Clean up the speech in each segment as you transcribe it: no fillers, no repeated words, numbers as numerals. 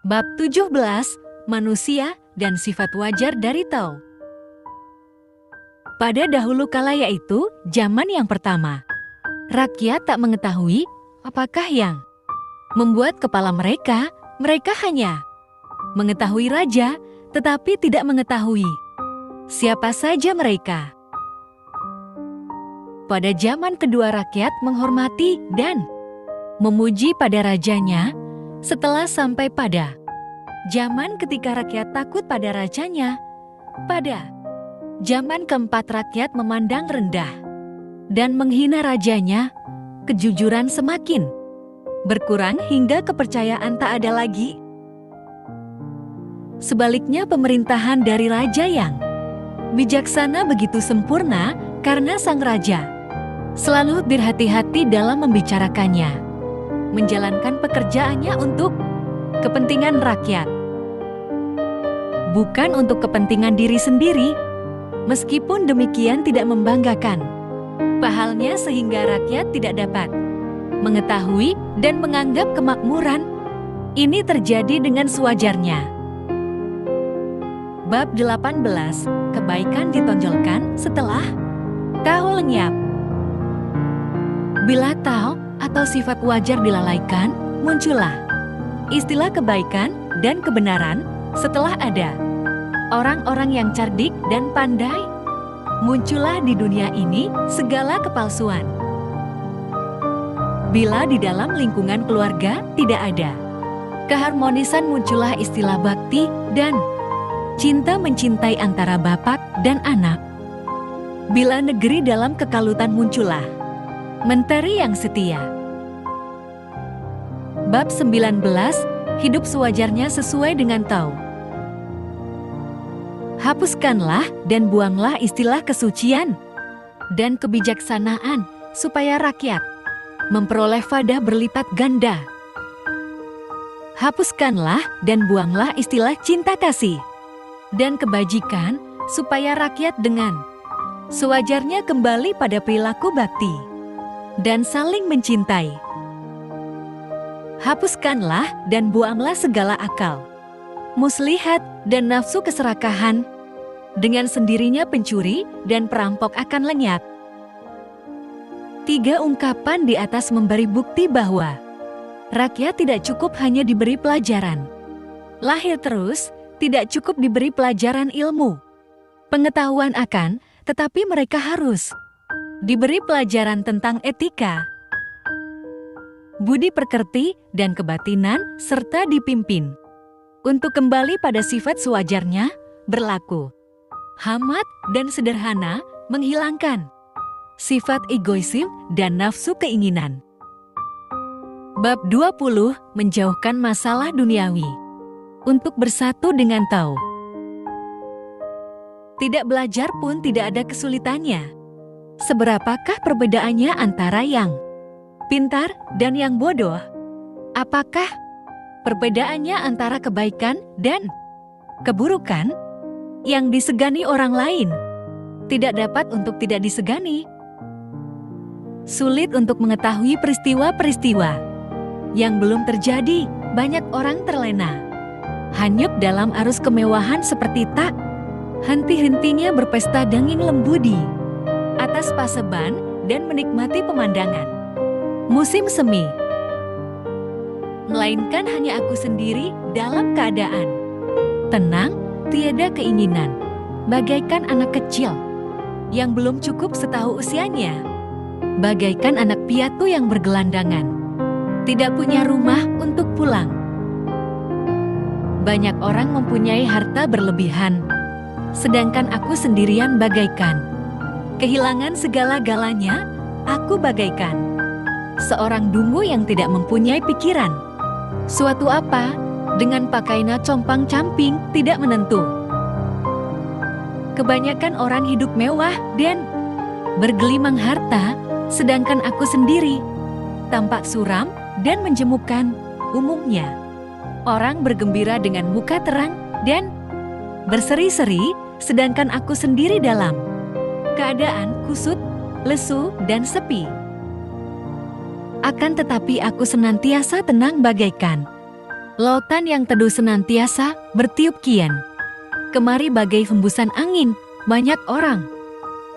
Bab 17, Manusia dan Sifat Wajar dari Tao. Pada dahulu kala, yaitu zaman yang pertama, rakyat tak mengetahui apakah yang membuat kepala mereka. Mereka hanya mengetahui raja, tetapi tidak mengetahui siapa saja mereka. Pada zaman kedua, rakyat menghormati dan memuji pada rajanya. Setelah sampai pada zaman ketika rakyat takut pada rajanya, pada zaman keempat rakyat memandang rendah dan menghina rajanya, kejujuran semakin berkurang hingga kepercayaan tak ada lagi. Sebaliknya, pemerintahan dari raja yang bijaksana begitu sempurna karena sang raja selalu berhati-hati dalam membicarakannya, menjalankan pekerjaannya untuk kepentingan rakyat, bukan untuk kepentingan diri sendiri. Meskipun demikian tidak membanggakan pahalnya sehingga rakyat tidak dapat mengetahui dan menganggap kemakmuran ini terjadi dengan sewajarnya. Bab 18, kebaikan ditonjolkan setelah Tao lenyap. Bila Tao atau sifat wajar dilalaikan, muncullah istilah kebaikan dan kebenaran. Setelah ada orang-orang yang cerdik dan pandai, muncullah di dunia ini segala kepalsuan. Bila di dalam lingkungan keluarga tidak ada keharmonisan, muncullah istilah bakti dan cinta mencintai antara bapak dan anak. Bila negeri dalam kekalutan, muncullah menteri yang setia. Bab 19, hidup sewajarnya sesuai dengan Tao. Hapuskanlah dan buanglah istilah kesucian dan kebijaksanaan supaya rakyat memperoleh faedah berlipat ganda. Hapuskanlah dan buanglah istilah cinta kasih dan kebajikan supaya rakyat dengan sewajarnya kembali pada perilaku bakti dan saling mencintai. Hapuskanlah dan buanglah segala akal muslihat dan nafsu keserakahan. Dengan sendirinya pencuri dan perampok akan lenyap. 3 ungkapan di atas memberi bukti bahwa rakyat tidak cukup hanya diberi pelajaran lahir terus, tidak cukup diberi pelajaran ilmu pengetahuan akan, tetapi mereka harus diberi pelajaran tentang etika, budi pekerti, dan kebatinan, serta dipimpin untuk kembali pada sifat sewajarnya, berlaku hamat dan sederhana, menghilangkan sifat egoisme dan nafsu keinginan. Bab 20, menjauhkan masalah duniawi untuk bersatu dengan Tao. Tidak belajar pun tidak ada kesulitannya. Seberapakah perbedaannya antara yang pintar dan yang bodoh? Apakah perbedaannya antara kebaikan dan keburukan? Yang disegani orang lain tidak dapat untuk tidak disegani. Sulit untuk mengetahui peristiwa-peristiwa yang belum terjadi. Banyak orang terlena, hanyut dalam arus kemewahan seperti tak henti-hentinya berpesta daging lembu di atas paseban dan menikmati pemandangan musim semi. Melainkan hanya aku sendiri dalam keadaan tenang, tiada keinginan, bagaikan anak kecil yang belum cukup setahu usianya, bagaikan anak piatu yang bergelandangan, tidak punya rumah untuk pulang. Banyak orang mempunyai harta berlebihan, sedangkan aku sendirian bagaikan kehilangan segala-galanya. Aku bagaikan seorang dungu yang tidak mempunyai pikiran. Suatu apa dengan pakaiannya compang-camping, tidak menentu. Kebanyakan orang hidup mewah dan bergelimang harta, sedangkan aku sendiri tampak suram dan menjemukkan. Umumnya orang bergembira dengan muka terang dan berseri-seri, sedangkan aku sendiri dalam keadaan kusut, lesu, dan sepi. Akan tetapi aku senantiasa tenang bagaikan Lautan yang teduh senantiasa bertiup kian. Kemari bagai hembusan angin, banyak orang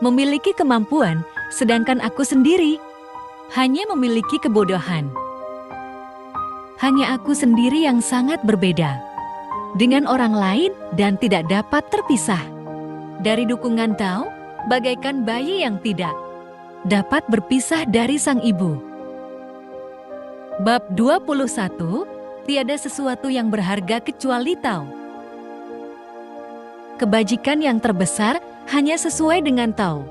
memiliki kemampuan, sedangkan aku sendiri hanya memiliki kebodohan. Hanya aku sendiri yang sangat berbeda dengan orang lain dan tidak dapat terpisah dari dukungan Tao, bagaikan bayi yang tidak dapat berpisah dari sang ibu. Bab 21, tiada sesuatu yang berharga kecuali Tao. Kebajikan yang terbesar hanya sesuai dengan Tao.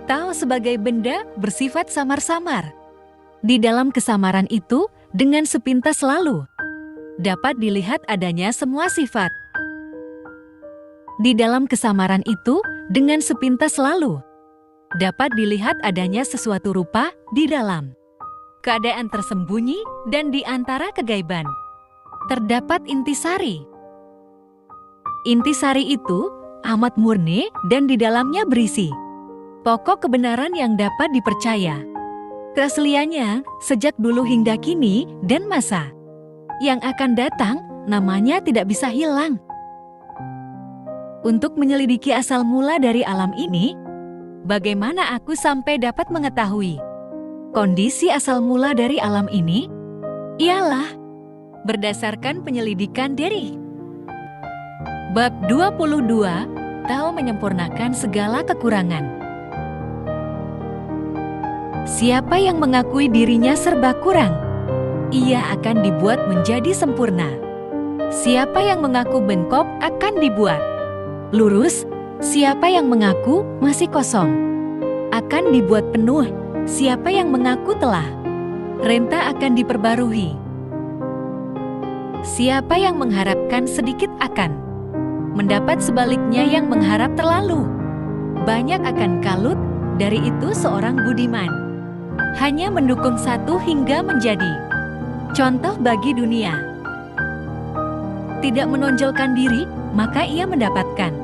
Tao sebagai benda bersifat samar-samar. Di dalam kesamaran itu, dengan sepintas lalu dapat dilihat adanya semua sifat. Di dalam kesamaran itu, dengan sepintas lalu dapat dilihat adanya sesuatu rupa di dalam keadaan tersembunyi dan di antara kegaiban terdapat intisari. Intisari itu amat murni dan di dalamnya berisi pokok kebenaran yang dapat dipercaya. Keasliannya sejak dulu hingga kini dan masa yang akan datang namanya tidak bisa hilang. Untuk menyelidiki asal mula dari alam ini, bagaimana aku sampai dapat mengetahui kondisi asal mula dari alam ini? Ialah berdasarkan penyelidikan dari Bab 22, Tao menyempurnakan segala kekurangan. Siapa yang mengakui dirinya serba kurang, ia akan dibuat menjadi sempurna. Siapa yang mengaku bengkok akan dibuat lurus. Siapa yang mengaku masih kosong akan dibuat penuh. Siapa yang mengaku telah renta akan diperbarui. Siapa yang mengharapkan sedikit akan mendapat sebaliknya, yang mengharap terlalu banyak akan kalut. Dari itu seorang budiman hanya mendukung satu hingga menjadi contoh bagi dunia. Tidak menonjolkan diri, maka ia mendapatkan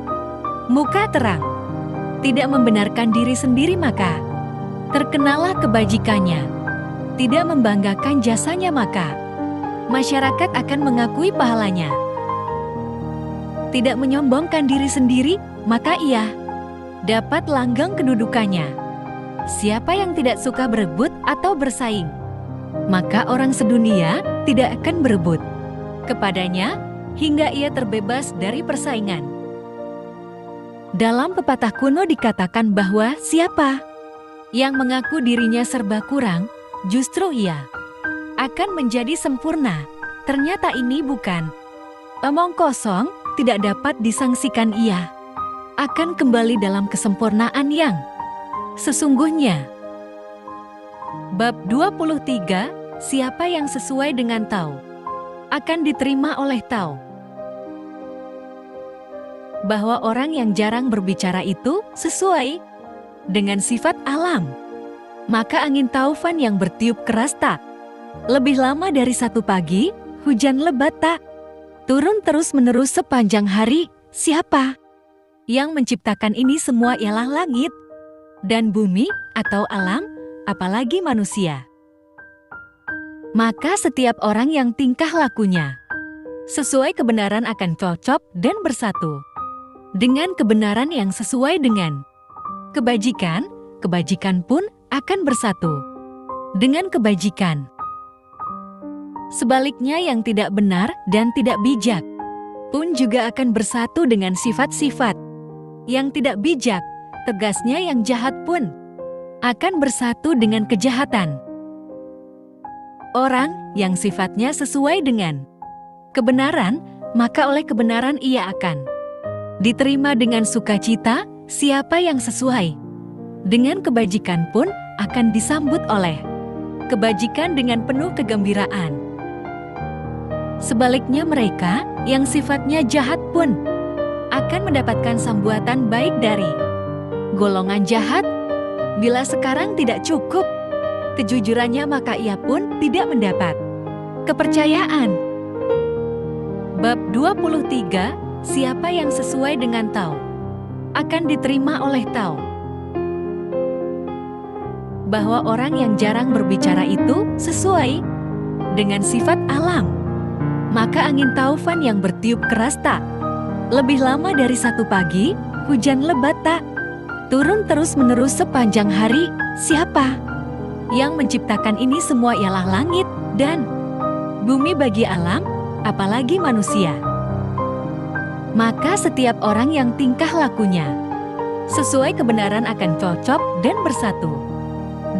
muka terang. Tidak membenarkan diri sendiri, maka terkenalah kebajikannya. Tidak membanggakan jasanya, maka masyarakat akan mengakui pahalanya. Tidak menyombongkan diri sendiri, maka ia dapat langgeng kedudukannya. Siapa yang tidak suka berebut atau bersaing, maka orang sedunia tidak akan berebut kepadanya hingga ia terbebas dari persaingan. Dalam pepatah kuno dikatakan bahwa siapa yang mengaku dirinya serba kurang, justru ia akan menjadi sempurna. Ternyata ini bukan omong kosong, tidak dapat disangsikan. Ia akan kembali dalam kesempurnaan yang sesungguhnya. Bab 23, siapa yang sesuai dengan Tao akan diterima oleh Tao. Bahwa orang yang jarang berbicara itu sesuai dengan sifat alam. Maka angin taufan yang bertiup keras tak lebih lama dari satu pagi, hujan lebat tak turun terus-menerus sepanjang hari. Siapa yang menciptakan ini semua ialah langit dan bumi atau alam, apalagi manusia. Maka setiap orang yang tingkah lakunya sesuai kebenaran akan cocok dan bersatu dengan kebenaran yang sesuai dengan kebajikan. Kebajikan pun akan bersatu dengan kebajikan. Sebaliknya, yang tidak benar dan tidak bijak pun juga akan bersatu dengan sifat-sifat yang tidak bijak. Tegasnya, yang jahat pun akan bersatu dengan kejahatan. Orang yang sifatnya sesuai dengan kebenaran, maka oleh kebenaran ia akan diterima dengan sukacita. Siapa yang sesuai dengan kebajikan pun akan disambut oleh kebajikan dengan penuh kegembiraan. Sebaliknya, mereka yang sifatnya jahat pun akan mendapatkan sambutan baik dari golongan jahat. Bila sekarang tidak cukup kejujurannya, maka ia pun tidak mendapat kepercayaan. Bab 23, siapa yang sesuai dengan Tao akan diterima oleh Tao. Bahwa orang yang jarang berbicara itu sesuai dengan sifat alam. Maka angin taufan yang bertiup keras tak lebih lama dari 1 pagi, hujan lebat tak turun terus-menerus sepanjang hari. Siapa yang menciptakan ini semua? Ialah langit dan bumi bagi alam, apalagi manusia. Maka setiap orang yang tingkah lakunya sesuai kebenaran akan cocok dan bersatu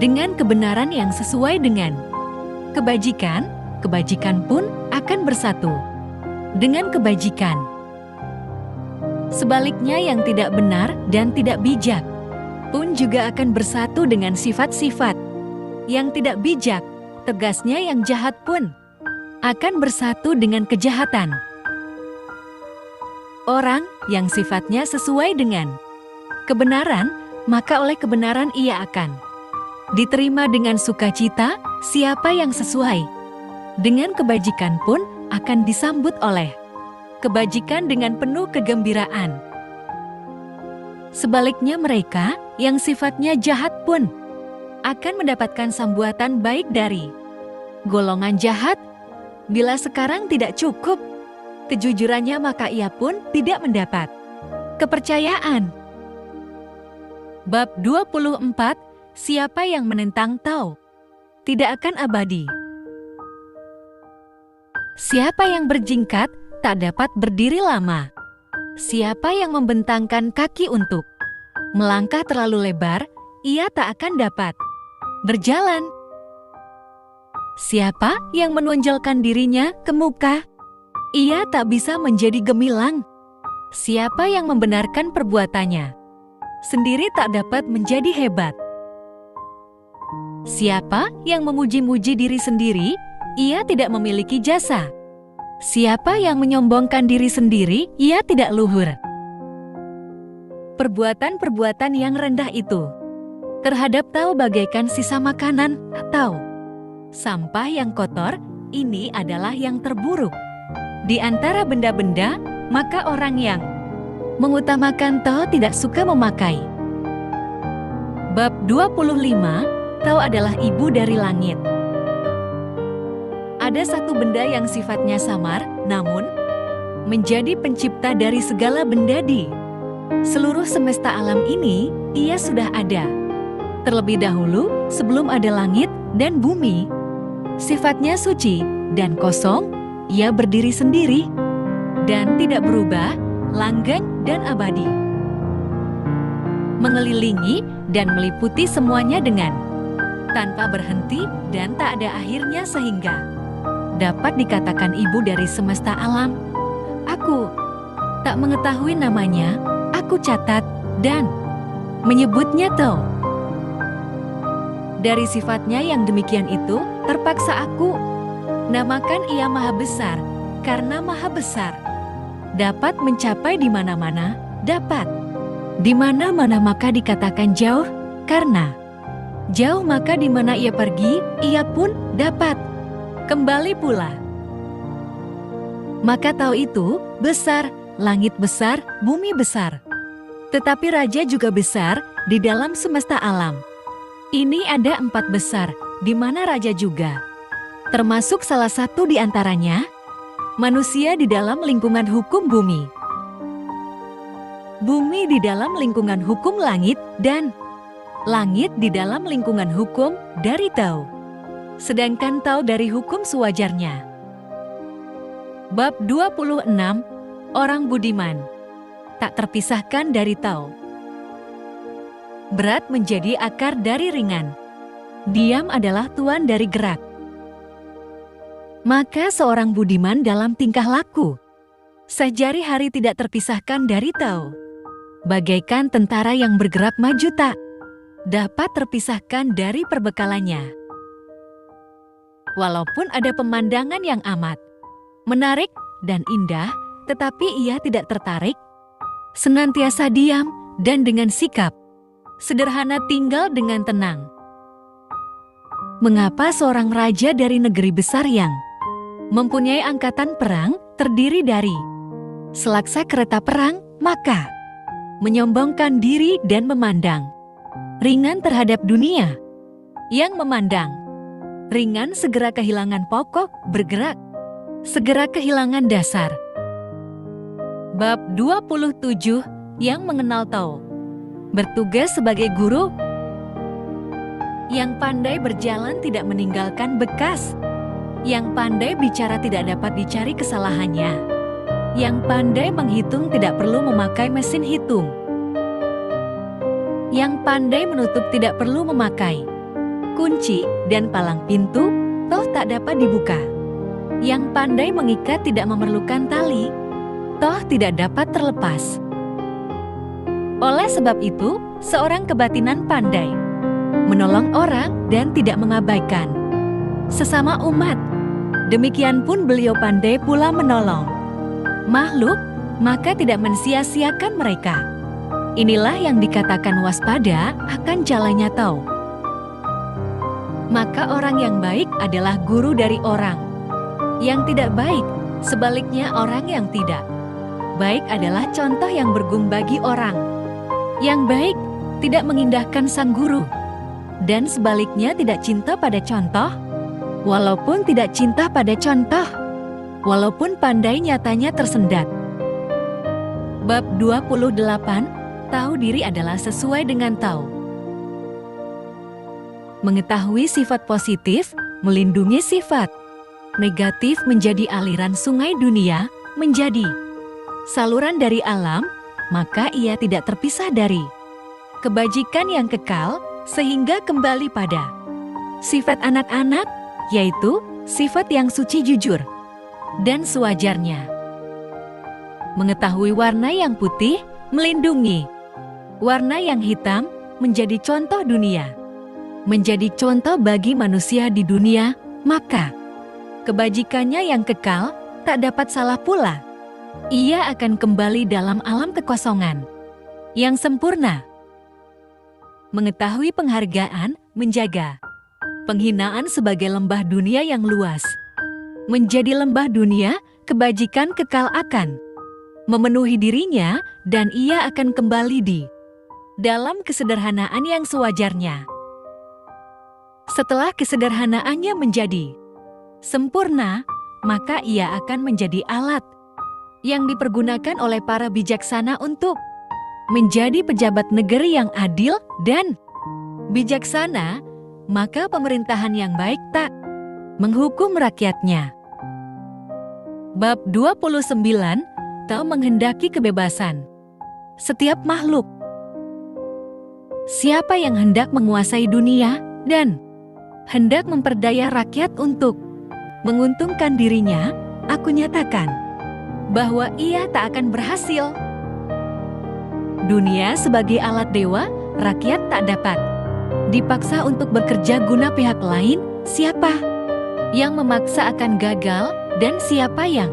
dengan kebenaran yang sesuai dengan kebajikan. Kebajikan pun akan bersatu dengan kebajikan. Sebaliknya yang tidak benar dan tidak bijak pun juga akan bersatu dengan sifat-sifat yang tidak bijak. Tegasnya yang jahat pun akan bersatu dengan kejahatan. Orang yang sifatnya sesuai dengan kebenaran, maka oleh kebenaran ia akan diterima dengan sukacita. Siapa yang sesuai dengan kebajikan pun akan disambut oleh kebajikan dengan penuh kegembiraan. Sebaliknya mereka yang sifatnya jahat pun akan mendapatkan sambutan baik dari golongan jahat. Bila sekarang tidak cukup kejujurannya, maka ia pun tidak mendapat kepercayaan. Bab 24. Siapa yang menentang Tao tidak akan abadi. Siapa yang berjingkat tak dapat berdiri lama. Siapa yang membentangkan kaki untuk melangkah terlalu lebar, ia tak akan dapat berjalan. Siapa yang menonjolkan dirinya ke muka, ia tak bisa menjadi gemilang. Siapa yang membenarkan perbuatannya sendiri tak dapat menjadi hebat. Siapa yang memuji-muji diri sendiri, ia tidak memiliki jasa. Siapa yang menyombongkan diri sendiri, ia tidak luhur. Perbuatan-perbuatan yang rendah itu terhadap Tao bagaikan sisa makanan atau sampah yang kotor. Ini adalah yang terburuk di antara benda-benda, maka orang yang mengutamakan Tao tidak suka memakai. Bab 25. Tao adalah ibu dari langit. Ada satu benda yang sifatnya samar, namun menjadi pencipta dari segala benda di seluruh semesta alam ini. Ia sudah ada terlebih dahulu sebelum ada langit dan bumi. Sifatnya suci dan kosong. Ia berdiri sendiri dan tidak berubah, langgeng dan abadi, mengelilingi dan meliputi semuanya dengan tanpa berhenti dan tak ada akhirnya, sehingga dapat dikatakan ibu dari semesta alam. Aku tak mengetahui namanya, aku catat dan menyebutnya Tao. Dari sifatnya yang demikian itu, terpaksa aku namakan ia Maha Besar, karena Maha Besar dapat mencapai di mana-mana, dapat di mana-mana, maka dikatakan jauh, karena jauh maka di mana ia pergi, ia pun dapat kembali pula. Maka Tao itu besar, langit besar, bumi besar. Tetapi Raja juga besar di dalam semesta alam. Ini ada 4 besar, di mana Raja juga termasuk salah satu di antaranya, manusia di dalam lingkungan hukum bumi. Bumi di dalam lingkungan hukum langit, dan langit di dalam lingkungan hukum dari Tao. Sedangkan Tao dari hukum sewajarnya. Bab 26. Orang budiman tak terpisahkan dari Tao. Berat menjadi akar dari ringan. Diam adalah tuan dari gerak. Maka seorang budiman dalam tingkah laku sehari hari tidak terpisahkan dari Tao. Bagaikan tentara yang bergerak maju tak dapat terpisahkan dari perbekalannya. Walaupun ada pemandangan yang amat menarik dan indah, tetapi ia tidak tertarik. Senantiasa diam dan dengan sikap sederhana tinggal dengan tenang. Mengapa seorang raja dari negeri besar yang mempunyai angkatan perang terdiri dari selaksa kereta perang, maka menyombongkan diri dan memandang ringan terhadap dunia? Yang memandang ringan segera kehilangan pokok, bergerak segera kehilangan dasar. Bab 27 yang mengenal Tao. Bertugas sebagai guru. Yang pandai berjalan tidak meninggalkan bekas. Yang pandai bicara tidak dapat dicari kesalahannya. Yang pandai menghitung tidak perlu memakai mesin hitung. Yang pandai menutup tidak perlu memakai kunci dan palang pintu, toh tak dapat dibuka. Yang pandai mengikat tidak memerlukan tali, toh tidak dapat terlepas. Oleh sebab itu, seorang kebatinan pandai menolong orang dan tidak mengabaikan sesama umat. Demikian pun beliau pandai pula menolong makhluk, maka tidak mensia-siakan mereka. Inilah yang dikatakan waspada akan jalannya Tao. Maka orang yang baik adalah guru dari orang yang tidak baik, sebaliknya orang yang tidak baik adalah contoh yang berguna bagi orang yang baik, tidak mengindahkan sang guru, dan sebaliknya tidak cinta pada contoh, walaupun tidak cinta pada contoh, walaupun pandai nyatanya tersendat. Bab 28, tahu diri adalah sesuai dengan Tao. Mengetahui sifat positif, melindungi sifat negatif menjadi aliran sungai dunia, menjadi saluran dari alam, maka ia tidak terpisah dari kebajikan yang kekal, sehingga kembali pada sifat anak-anak, yaitu sifat yang suci jujur dan sewajarnya. Mengetahui warna yang putih, melindungi warna yang hitam, menjadi contoh dunia, menjadi contoh bagi manusia di dunia, maka kebajikannya yang kekal tak dapat salah pula. Ia akan kembali dalam alam kekosongan yang sempurna. Mengetahui penghargaan, menjaga penghinaan sebagai lembah dunia yang luas. Menjadi lembah dunia, kebajikan kekal akan memenuhi dirinya dan ia akan kembali di dalam kesederhanaan yang sewajarnya. Setelah kesederhanaannya menjadi sempurna, maka ia akan menjadi alat yang dipergunakan oleh para bijaksana untuk menjadi pejabat negeri yang adil dan bijaksana, maka pemerintahan yang baik tak menghukum rakyatnya. Bab 29, Tao menghendaki kebebasan setiap makhluk. Siapa yang hendak menguasai dunia dan hendak memperdaya rakyat untuk menguntungkan dirinya, aku nyatakan bahwa ia tak akan berhasil. Dunia sebagai alat dewa, rakyat tak dapat dipaksa untuk bekerja guna pihak lain. Siapa yang memaksa akan gagal, dan siapa yang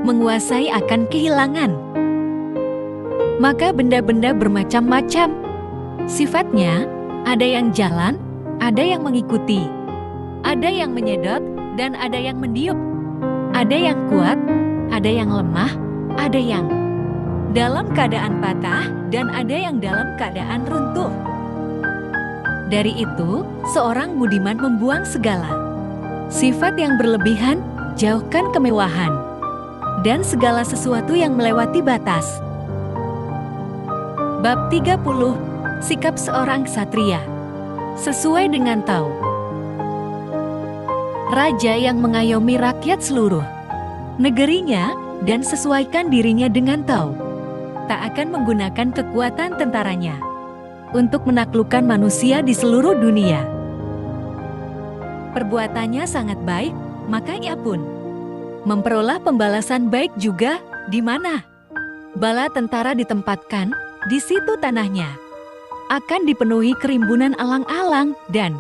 menguasai akan kehilangan. Maka benda-benda bermacam-macam sifatnya, ada yang jalan, ada yang mengikuti, ada yang menyedot, dan ada yang mendiup, ada yang kuat, ada yang lemah, ada yang dalam keadaan patah, dan ada yang dalam keadaan runtuh. Dari itu, seorang budiman membuang segala sifat yang berlebihan, jauhkan kemewahan, dan segala sesuatu yang melewati batas. Bab 30, sikap seorang ksatria sesuai dengan Tao. Raja yang mengayomi rakyat seluruh negerinya dan sesuaikan dirinya dengan Tao, tak akan menggunakan kekuatan tentaranya untuk menaklukkan manusia di seluruh dunia. Perbuatannya sangat baik, maka ia pun memperoleh pembalasan baik juga. Di mana bala tentara ditempatkan, di situ tanahnya akan dipenuhi kerimbunan alang-alang dan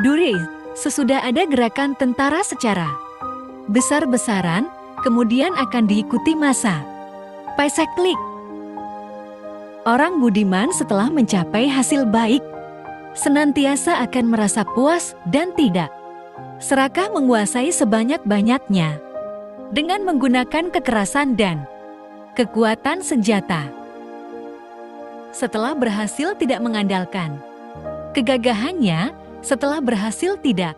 duri. Sesudah ada gerakan tentara secara besar-besaran, kemudian akan diikuti masa paiseklik. Orang budiman setelah mencapai hasil baik, senantiasa akan merasa puas dan tidak serakah menguasai sebanyak-banyaknya dengan menggunakan kekerasan dan kekuatan senjata. Setelah berhasil tidak mengandalkan kegagahannya, setelah berhasil tidak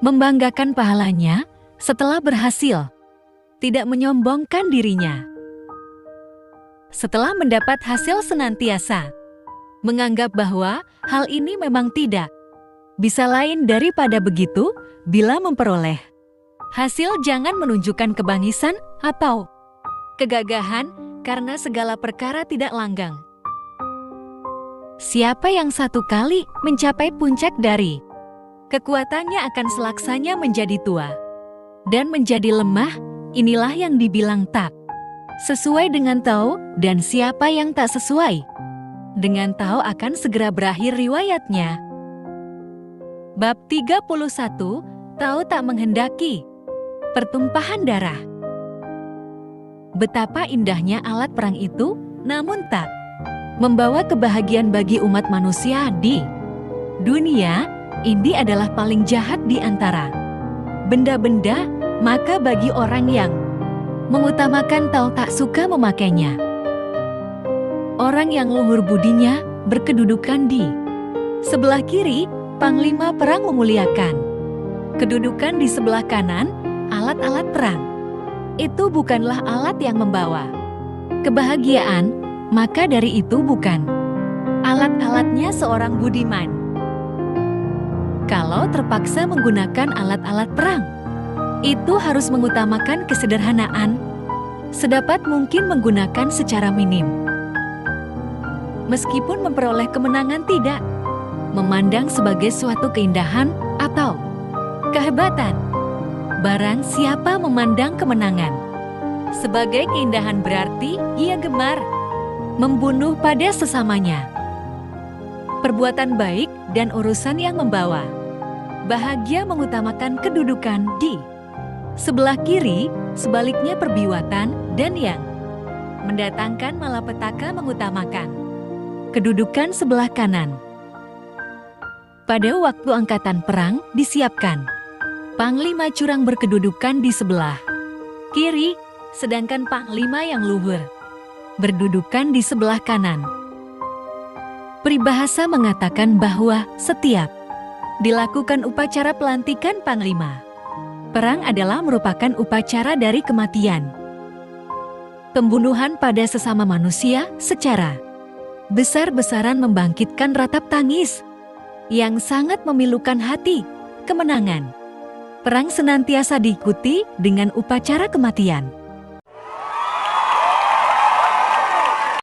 membanggakan pahalanya, Setelah berhasil, tidak menyombongkan dirinya. Setelah mendapat hasil senantiasa, menganggap bahwa hal ini memang tidak bisa lain daripada begitu. Bila memperoleh hasil, jangan menunjukkan kebangisan atau kegagahan, karena segala perkara tidak langgang. Siapa yang satu kali mencapai puncak dari kekuatannya akan selaksanya menjadi tua dan menjadi lemah. Inilah yang dibilang tak sesuai dengan tahu, dan siapa yang tak sesuai dengan tahu akan segera berakhir riwayatnya. Bab 31, tahu tak menghendaki pertumpahan darah. Betapa indahnya alat perang itu, namun tak membawa kebahagiaan bagi umat manusia di dunia. Ini adalah paling jahat di antara benda-benda, maka bagi orang yang mengutamakan tahu tak suka memakainya. Orang yang luhur budinya berkedudukan di sebelah kiri, panglima perang memuliakan kedudukan di sebelah kanan. Alat-alat perang itu bukanlah alat yang membawa kebahagiaan, maka dari itu bukan alat-alatnya seorang budiman. Kalau terpaksa menggunakan alat-alat perang, itu harus mengutamakan kesederhanaan, sedapat mungkin menggunakan secara minim. Meskipun memperoleh kemenangan tidak memandang sebagai suatu keindahan atau kehebatan. Barang siapa memandang kemenangan sebagai keindahan, berarti ia gemar membunuh pada sesamanya. Perbuatan baik dan urusan yang membawa bahagia mengutamakan kedudukan di sebelah kiri, sebaliknya perbuatan dan yang mendatangkan malapetaka mengutamakan kedudukan sebelah kanan. Pada waktu angkatan perang disiapkan, panglima curang berkedudukan di sebelah kiri, sedangkan panglima yang luhur berdudukan di sebelah kanan. Peribahasa mengatakan bahwa setiap dilakukan upacara pelantikan panglima perang adalah merupakan upacara dari kematian. Pembunuhan pada sesama manusia secara besar-besaran membangkitkan ratap tangis yang sangat memilukan hati. Kemenangan perang senantiasa diikuti dengan upacara kematian.